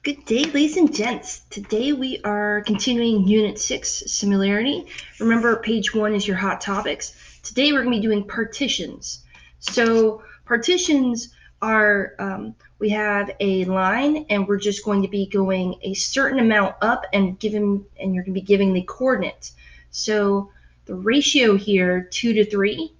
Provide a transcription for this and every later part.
Good day, ladies and gents. Today we are continuing Unit 6, Similarity. Remember, page 1 is your hot topics. Today we're going to be doing partitions. So partitions are, we have a line and we're just going to be going a certain amount up and you're going to be giving the coordinate. So the ratio here, 2 to 3.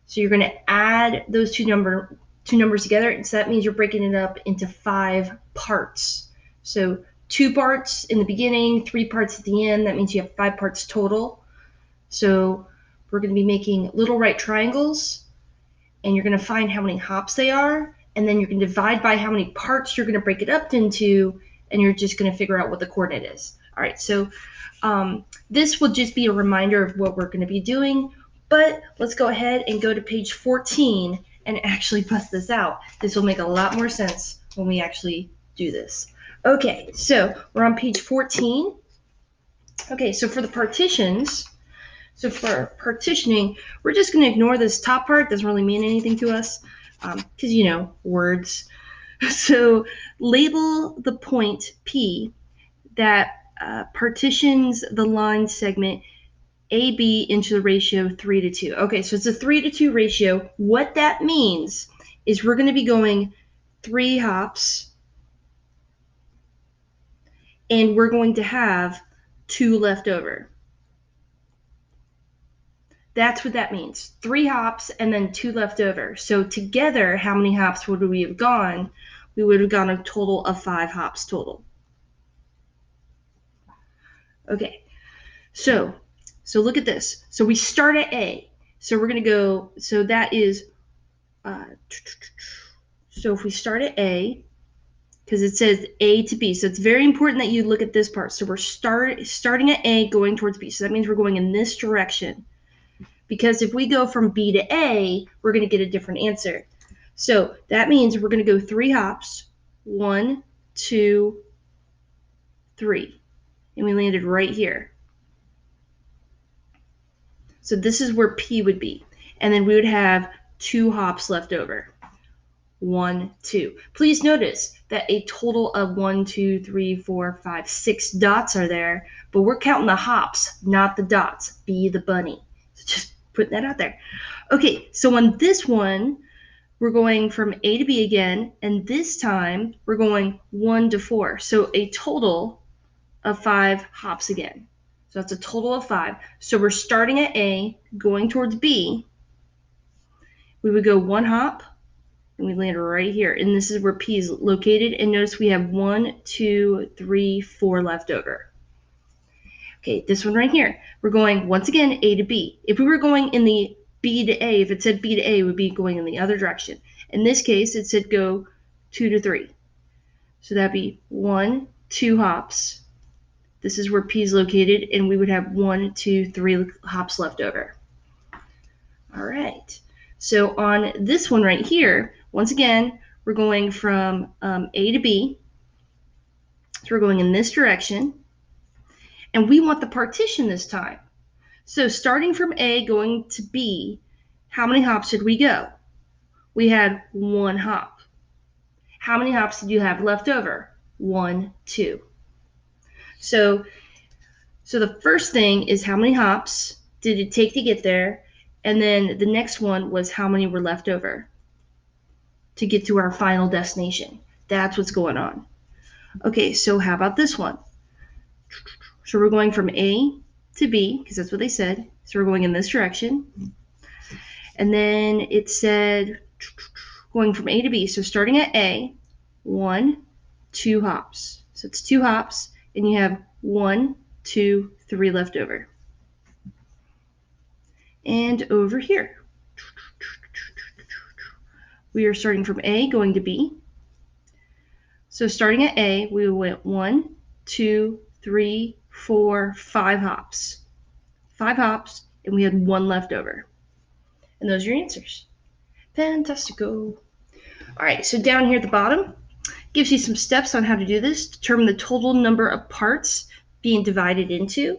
So you're going to add those two numbers together, and so that means you're breaking it up into 5 parts. So 2 parts in the beginning, 3 parts at the end. That means you have 5 parts total. So we're going to be making little right triangles, and you're going to find how many hops they are, and then you're going to divide by how many parts you're going to break it up into, and you're just going to figure out what the coordinate is. All right, so this will just be a reminder of what we're going to be doing, but let's go ahead and go to page 14 and actually bust this out. This will make a lot more sense when we actually do this. Okay, so we're on page 14. Okay, so for the partitions, so for partitioning, we're just going to ignore this top part. It doesn't really mean anything to us because, words. So label the point P that partitions the line segment AB into the ratio 3 to 2. Okay, so it's a 3 to 2 ratio. What that means is we're going to be going 3 hops, and we're going to have 2 left over. That's what that means. 3 hops and then 2 left over. So together, how many hops would we have gone? We would have gone a total of 5 hops total. Okay, so look at this. So we start at A. So we're going to go, so that is, so if we start at A, because it says A to B, so it's very important that you look at this part. So we're starting at A, going towards B. So that means we're going in this direction. Because if we go from B to A, we're going to get a different answer. So that means we're going to go 3 hops, 1, 2, 3. And we landed right here. So this is where P would be. And then we would have 2 hops left over. 1, 2. Please notice that a total of 1, 2, 3, 4, 5, 6 dots are there, but we're counting the hops, not the dots. Be the bunny. So just putting that out there. Okay, so on this one, we're going from A to B again, and this time we're going 1 to 4. So a total of 5 hops again. So that's a total of 5. So we're starting at A, going towards B. We would go 1 hop, and we land right here. And this is where P is located. And notice we have 1, 2, 3, 4 left over. Okay, this one right here. We're going, once again, A to B. If we were going in the B to A, if it said B to A, it would be going in the other direction. In this case, it said go 2 to 3. So that'd be 1, 2 hops. This is where P is located, and we would have 1, 2, 3 hops left over. All right. So on this one right here, once again, we're going from A to B. So we're going in this direction. And we want the partition this time. So starting from A going to B, how many hops did we go? We had 1 hop. How many hops did you have left over? 1, 2. So the first thing is how many hops did it take to get there? And then the next one was how many were left over to get to our final destination. That's what's going on. Okay, so how about this one? So we're going from A to B, because that's what they said. So we're going in this direction. And then it said going from A to B. So starting at A, 1, 2 hops. So it's 2 hops, and you have 1, 2, 3 left over. And over here, we are starting from A going to B. So starting at A, we went 1, 2, 3, 4, 5 hops. 5 hops, and we had 1 left over. And those are your answers. Fantastico. All right, so down here at the bottom, gives you some steps on how to do this. Determine the total number of parts being divided into.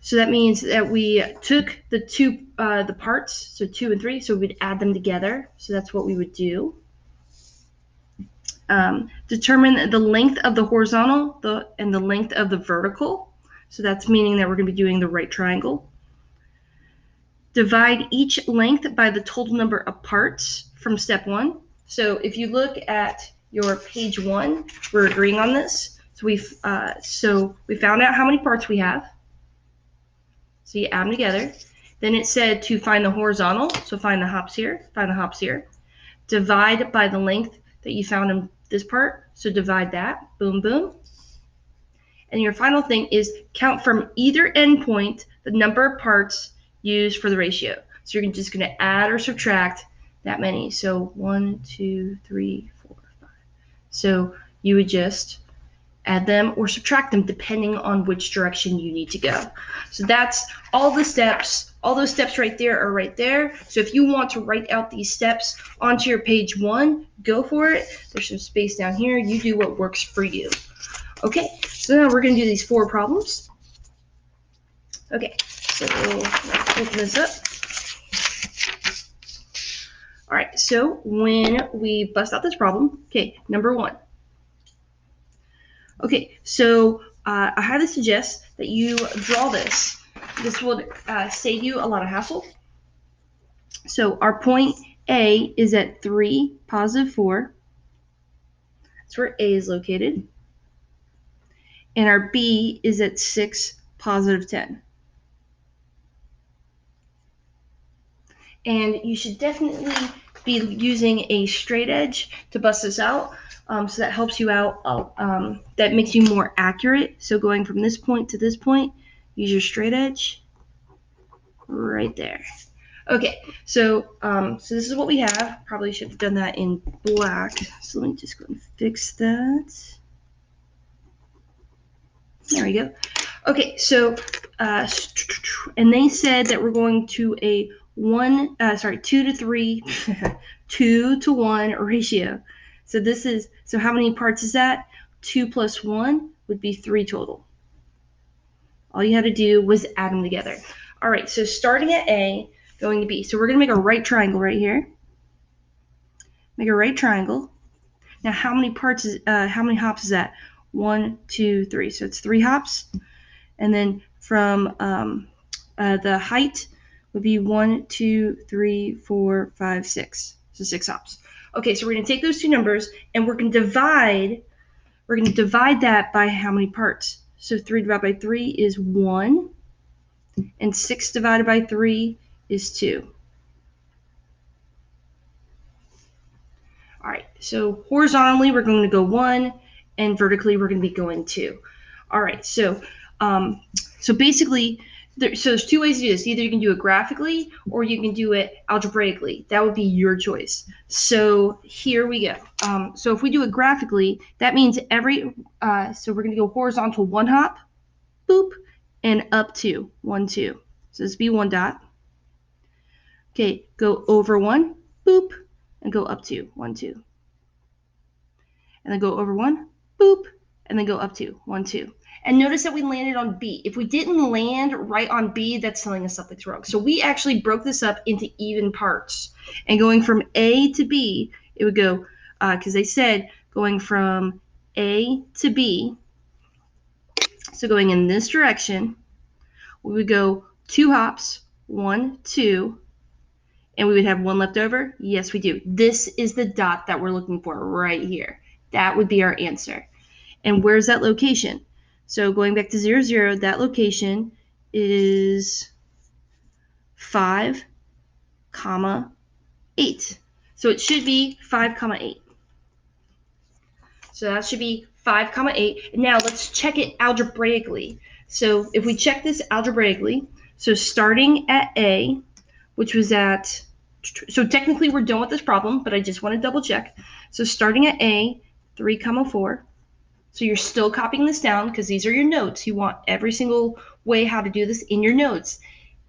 So that means that we took the parts, so 2 and 3, so we'd add them together. So that's what we would do. Determine the length of the horizontal and the length of the vertical. So that's meaning that we're going to be doing the right triangle. Divide each length by the total number of parts from step 1. So if you look at your page 1, we're agreeing on this. So we found out how many parts we have. So you add them together. Then it said to find the horizontal. So find the hops here, find the hops here. Divide by the length that you found in this part. So divide that, boom, boom. And your final thing is count from either endpoint the number of parts used for the ratio. So you're just going to add or subtract that many. So 1, 2, 3, 4, 5. So you would just add them or subtract them depending on which direction you need to go. So that's all the steps. All those steps right there are right there. So if you want to write out these steps onto your page 1, go for it. There's some space down here. You do what works for you. Okay, so now we're going to do these 4 problems. Okay, so we'll open this up. All right, so when we bust out this problem, okay, number 1. Okay, so I highly suggest that you draw this. This would save you a lot of hassle. So our point A is at 3, positive 4. That's where A is located. And our B is at 6, positive 10. And you should definitely be using a straight edge to bust this out. So that helps you out. That makes you more accurate. So going from this point to this point, use your straight edge right there. Okay, so this is what we have. Probably should have done that in black. So let me just go and fix that. There we go. Okay, so and they said that we're going to a 2 to 3, 2 to 1 ratio. So how many parts is that? 2 plus 1 would be 3 total. All you had to do was add them together. All right, so starting at A, going to B. So we're going to make a right triangle right here. Make a right triangle. Now, how many hops is that? 1, 2, 3. So it's 3 hops. And then from the height would be 1, 2, 3, 4, 5, 6. So 6 hops. Okay, so we're going to take those two numbers and we're going to divide that by how many parts? So 3 divided by 3 is 1, and 6 divided by 3 is 2. All right, so horizontally we're going to go 1, and vertically we're going to be going 2. All right, so basically, there's 2 ways to do this. Either you can do it graphically or you can do it algebraically. That would be your choice. So here we go. So if we do it graphically, that means so we're going to go horizontal 1 hop, boop, and up 2, 1, 2. So this would be 1 dot. Okay, go over 1, boop, and go up 2, 1, 2. And then go over 1, boop, and then go up 2, 1, 2. And notice that we landed on B. If we didn't land right on B, that's telling us something's wrong. So we actually broke this up into even parts. And going from A to B, it would go, because they said going from A to B, so going in this direction, we would go 2 hops, 1, 2, and we would have 1 left over? Yes, we do. This is the dot that we're looking for right here. That would be our answer. And where's that location? So going back to 0, 0, that location is 5, 8. So it should be 5, 8. So that should be 5, 8. And now let's check it algebraically. So if we check this algebraically, so starting at A, which was at, so technically we're done with this problem, but I just want to double check. So starting at A, 3, 4. So you're still copying this down because these are your notes. You want every single way how to do this in your notes.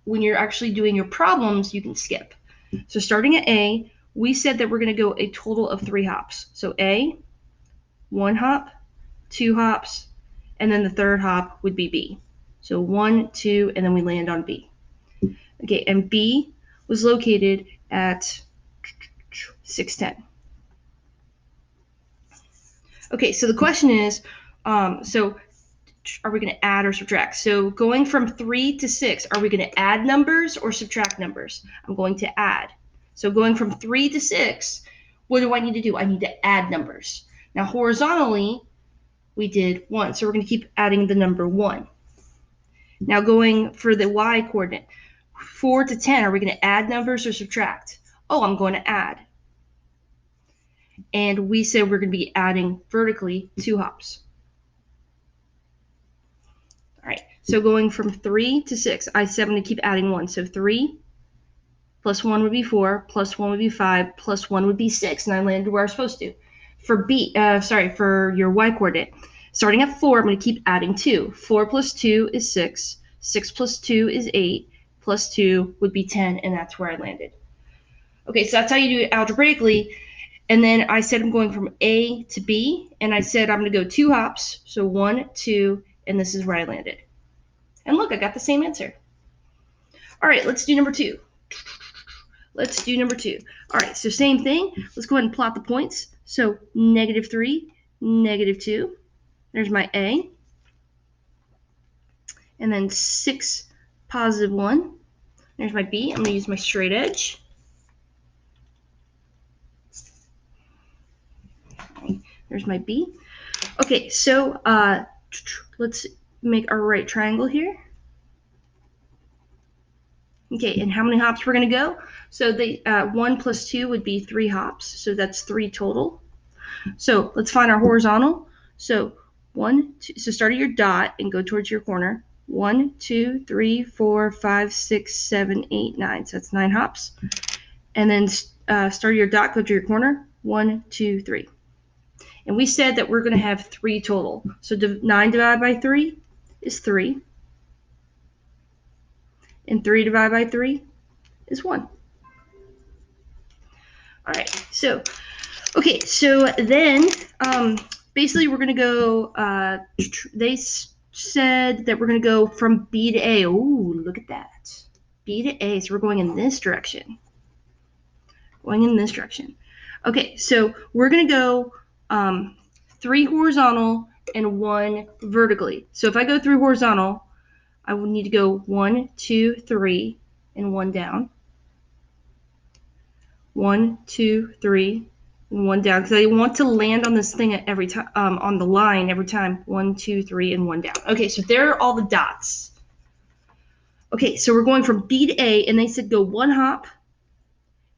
When you're actually doing your problems, you can skip. So starting at A, we said that we're going to go a total of 3 hops. So A, 1 hop, 2 hops, and then the third hop would be B. So 1, 2, and then we land on B. Okay, and B was located at 610. Okay, so the question is, so are we going to add or subtract? So going from 3 to 6, are we going to add numbers or subtract numbers? I'm going to add. So going from 3 to 6, what do I need to do? I need to add numbers. Now horizontally, we did 1, so we're going to keep adding the number 1. Now going for the y coordinate, 4 to 10, are we going to add numbers or subtract? Oh, I'm going to add. And we said we're going to be adding vertically 2 hops. All right, so going from 3 to 6, I said I'm going to keep adding 1. So 3 plus 1 would be 4, plus 1 would be 5, plus 1 would be 6, and I landed where I was supposed to. For your y coordinate, starting at 4, I'm going to keep adding 2. 4 plus 2 is 6. 6 plus 2 is 8. Plus 2 would be 10, and that's where I landed. Okay, so that's how you do it algebraically. And then I said I'm going from A to B, and I said I'm going to go 2 hops. So 1, 2, and this is where I landed. And look, I got the same answer. All right, let's do number 2. Let's do number 2. All right, so same thing. Let's go ahead and plot the points. So -3, -2. There's my A. And then 6, +1. There's my B. I'm going to use my straight edge. There's my B. Okay, so let's make our right triangle here. Okay, and how many hops we're going to go? So the 1 plus 2 would be 3 hops, so that's 3 total. So let's find our horizontal. So 1, 2, so start at your dot and go towards your corner. 1, 2, 3, 4, 5, 6, 7, 8, 9. So that's 9 hops. And then start at your dot, go to your corner. 1, 2, 3. And we said that we're going to have 3 total. So 9 divided by 3 is 3. And 3 divided by 3 is 1. All right, so, okay, so then basically we're going to go, they said that we're going to go from B to A. Ooh, look at that. B to A, so we're going in this direction. Going in this direction. Okay, so we're going to go 3 horizontal and 1 vertically. So if I go through horizontal, I will need to go 1, 2, 3, and 1 down. 1, 2, 3, and 1 down, because I want to land on this thing at every time, on the line every time. 1, 2, 3, and 1 down. Okay, so there are all the dots. Okay, so we're going from B to A, and they said go 1 hop,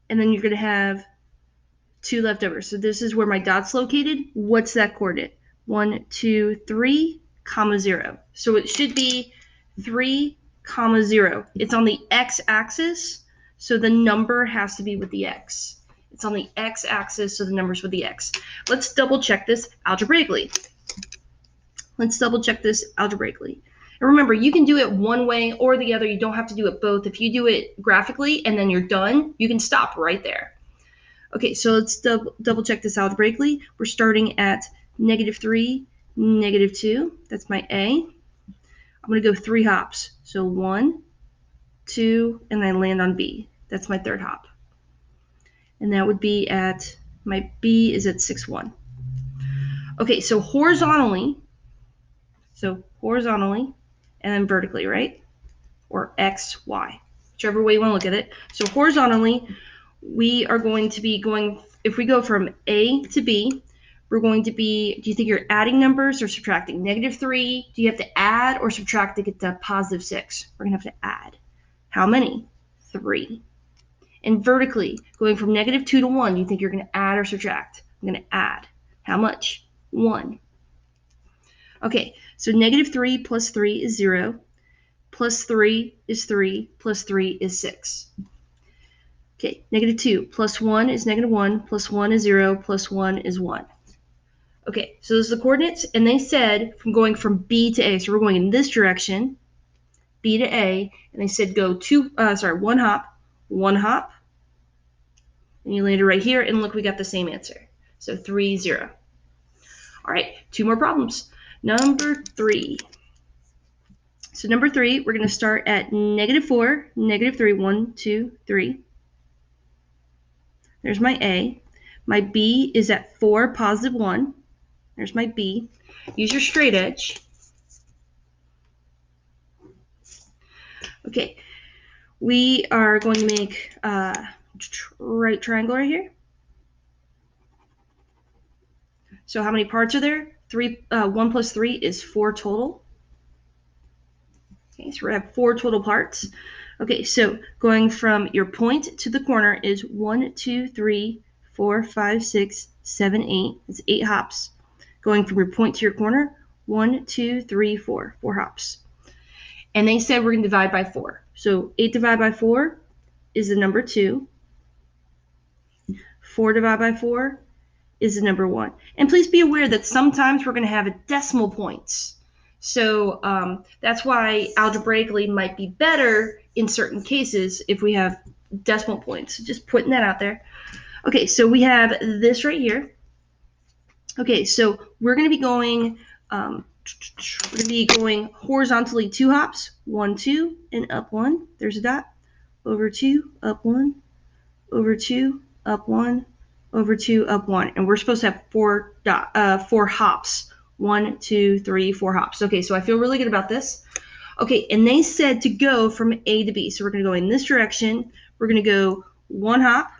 and then you're going to have 2 left over. So this is where my dot's located. What's that coordinate? 1, 2, 3, 0. So it should be 3, 0. It's on the x-axis. So the number has to be with the x. It's on the x-axis, so the number's with the x. Let's double check this algebraically. Let's double check this algebraically. And remember, you can do it one way or the other. You don't have to do it both. If you do it graphically and then you're done, you can stop right there. Okay, so let's double check this algebraically. We're starting at -3, -2. That's my A. I'm going to go 3 hops. So 1, 2, and I land on B. That's my 3rd hop. And that would be at, my B is at 6, 1. Okay, so horizontally, and then vertically, right? Or X, Y, whichever way you want to look at it. So horizontally, we are going to be going, if we go from A to B, we're going to be, do you think you're adding numbers or subtracting? -3, do you have to add or subtract to get to +6? We're going to have to add. How many? 3. And vertically, going from -2 to 1, do you think you're going to add or subtract? I'm going to add. How much? 1. Okay, so -3 plus 3 is 0, plus 3 is 3, plus 3 is 6. Okay, -2 plus 1 is -1, plus 1 is 0, plus 1 is 1. Okay, so those are the coordinates, and they said going from B to A, so we're going in this direction, B to A, and they said go 1 hop, 1 hop, and you landed right here, and look, we got the same answer. So 3, 0. All right, 2 more problems. Number 3. So number 3, we're going to start at -4, -3, 1, 2, 3. There's my A. My B is at 4, +1. There's my B. Use your straight edge. Okay, we are going to make a right triangle right here. So how many parts are there? 1 plus 3 is 4 total. Okay, so we have 4 total parts. Okay, so going from your point to the corner is 1, 2, 3, 4, 5, 6, 7, 8. It's 8 hops. Going from your point to your corner, 1, 2, 3, 4. 4 hops. And they said we're going to divide by 4. So 8 divided by 4 is the number 2. 4 divided by 4 is the number 1. And please be aware that sometimes we're going to have decimal points. So that's why algebraically might be better in certain cases if we have decimal points. Just putting that out there. Okay, so we have this right here. Okay, so we're going to be going horizontally 2 hops, 1, 2, and up 1. There's a dot. Over 2, up 1, over 2, up 1, over 2, up 1. And we're supposed to have 4 hops. 1, 2, 3, 4 hops. Okay, so I feel really good about this. Okay, and they said to go from A to B. So we're going to go in this direction. We're going to go 1 hop.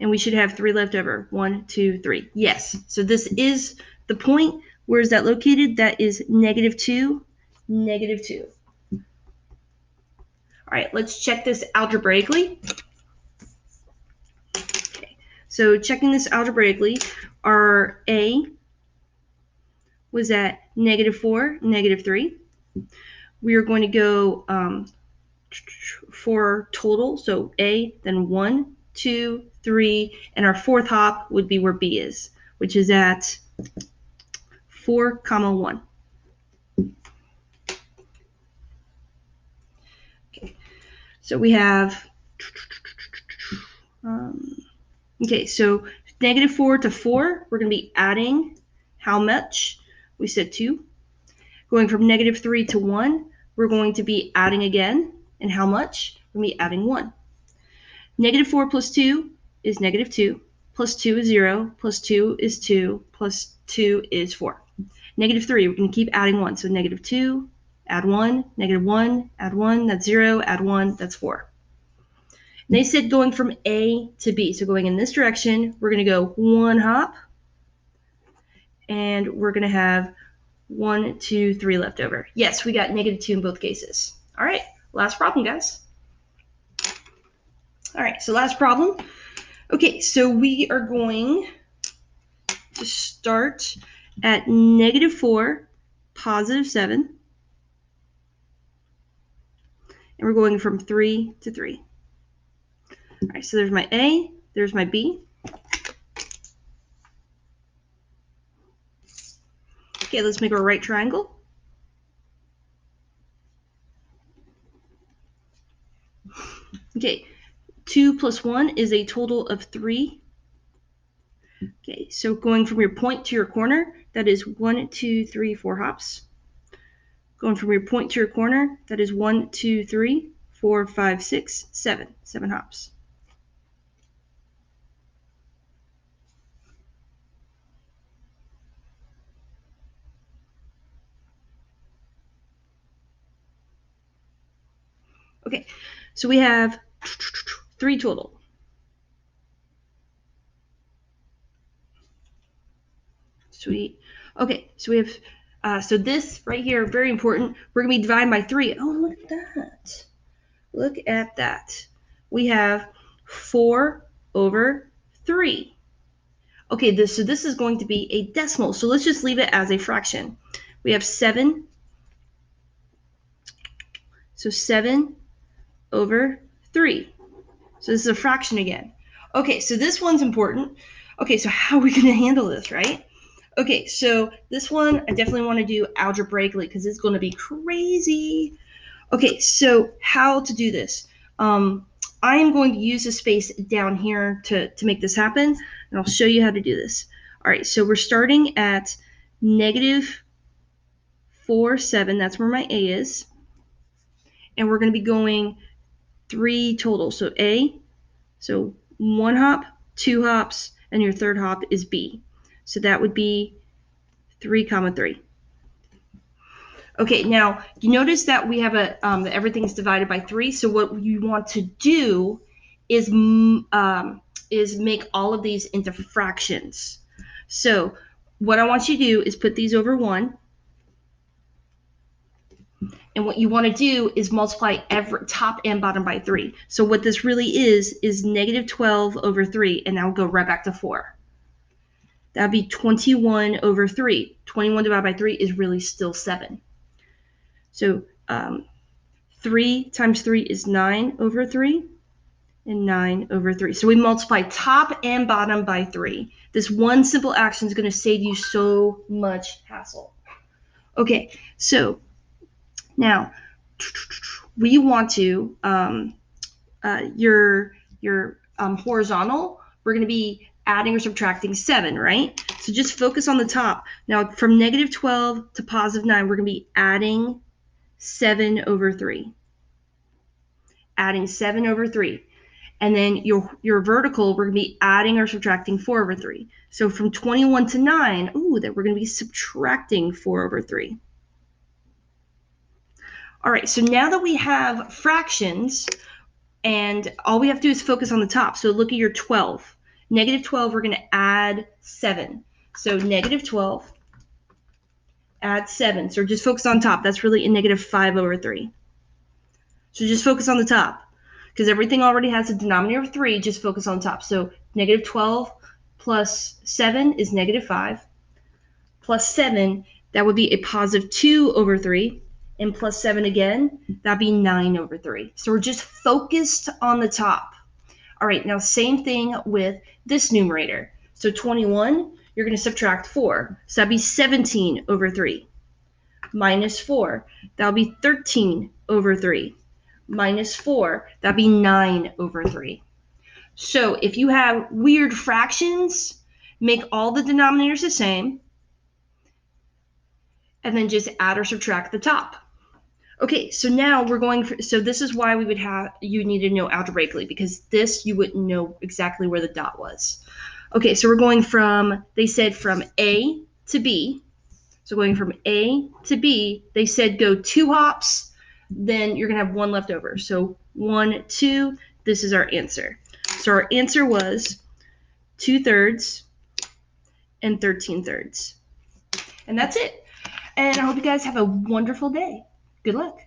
And we should have 3 left over. 1, 2, 3. Yes. So this is the point. Where is that located? That is -2, -2. All right, let's check this algebraically. Okay, so checking this algebraically, our A was at -4, -3. We are going to go for total, so A, then 1, 2, 3, and our 4th hop would be where B is, which is at 4, 1. Okay, so we have, okay, so -4 to 4, we're going to be adding how much? We said 2. Going from -3 to 1, we're going to be adding again. And how much? We're going to be adding 1. -4 plus 2 is -2. Plus 2 is 0. Plus 2 is 2. Plus 2 is 4. -3, we're going to keep adding 1. So -2, add 1, -1, add 1, that's 0, add 1, that's 4. And they said going from A to B. So going in this direction, we're going to go 1 hop. And we're going to have 1, 2, 3 left over. Yes, we got -2 in both cases. All right, last problem, guys. All right, so last problem. Okay, so we are going to start at -4, +7. And we're going from 3 to 3. All right, so there's my A, there's my B. Okay, let's make our right triangle. Okay, 2 plus 1 is a total of 3. Okay, so going from your point to your corner, that is 1, 2, 3, 4 hops. Going from your point to your corner, that is 1, 2, 3, 4, 5, 6, 7. 7 hops. Okay, so we have 3 total. Sweet. Okay, so we have, so this right here, very important. We're going to be dividing by 3. Oh, look at that. Look at that. We have 4 over 3. Okay, so this is going to be a decimal. So let's just leave it as a fraction. We have 7. So 7 over 3. So this is a fraction again. Okay, so this one's important. Okay, so how are we going to handle this, right? Okay, so this one I definitely want to do algebraically because it's going to be crazy. Okay, so how to do this? I am going to use a space down here to make this happen, and I'll show you how to do this. All right, so we're starting at -4, 7. That's where my A is. And we're going to be going 3 total. So A, so 1 hop, 2 hops, and your third hop is B. So that would be 3, 3. Okay, now you notice that we have that everything's divided by 3. So what you want to do is make all of these into fractions. So what I want you to do is put these over 1. And what you want to do is multiply every top and bottom by 3. So what this really is negative 12 over 3, and now we'll go right back to 4. That would be 21 over 3. 21 divided by 3 is really still 7. So 3 times 3 is 9 over 3, and 9 over 3. So we multiply top and bottom by 3. This one simple action is going to save you so much hassle. Okay, so now we want to, your horizontal, we're going to be adding or subtracting 7, right? So just focus on the top. Now from negative 12 to positive 9, we're going to be adding 7 over 3. Adding 7 over 3. And then your vertical, we're going to be adding or subtracting 4 over 3. So from 21 to 9, that we're going to be subtracting 4 over 3. All right, so now that we have fractions, and all we have to do is focus on the top. So look at your 12. Negative 12, we're going to add 7. So negative 12, add 7. So just focus on top. That's really a negative 5 over 3. So just focus on the top. Because everything already has a denominator of 3, just focus on top. So negative 12 plus 7 is negative 5. Plus 7, that would be a positive 2 over 3. And plus 7 again, that'd be 9 over 3. So we're just focused on the top. All right, now same thing with this numerator. So 21, you're going to subtract 4. So that'd be 17 over 3. Minus 4, that'll be 13 over 3. Minus 4, that'd be 9 over 3. So if you have weird fractions, make all the denominators the same, and then just add or subtract the top. Okay, so now we're going for, so this is why you need to know algebraically, because this you wouldn't know exactly where the dot was. Okay, so we're going from, they said from A to B. So going from A to B, they said go 2 hops, then you're going to have 1 left over. So 1, 2, this is our answer. So our answer was 2/3 and 13/3. And that's it. And I hope you guys have a wonderful day. Good luck.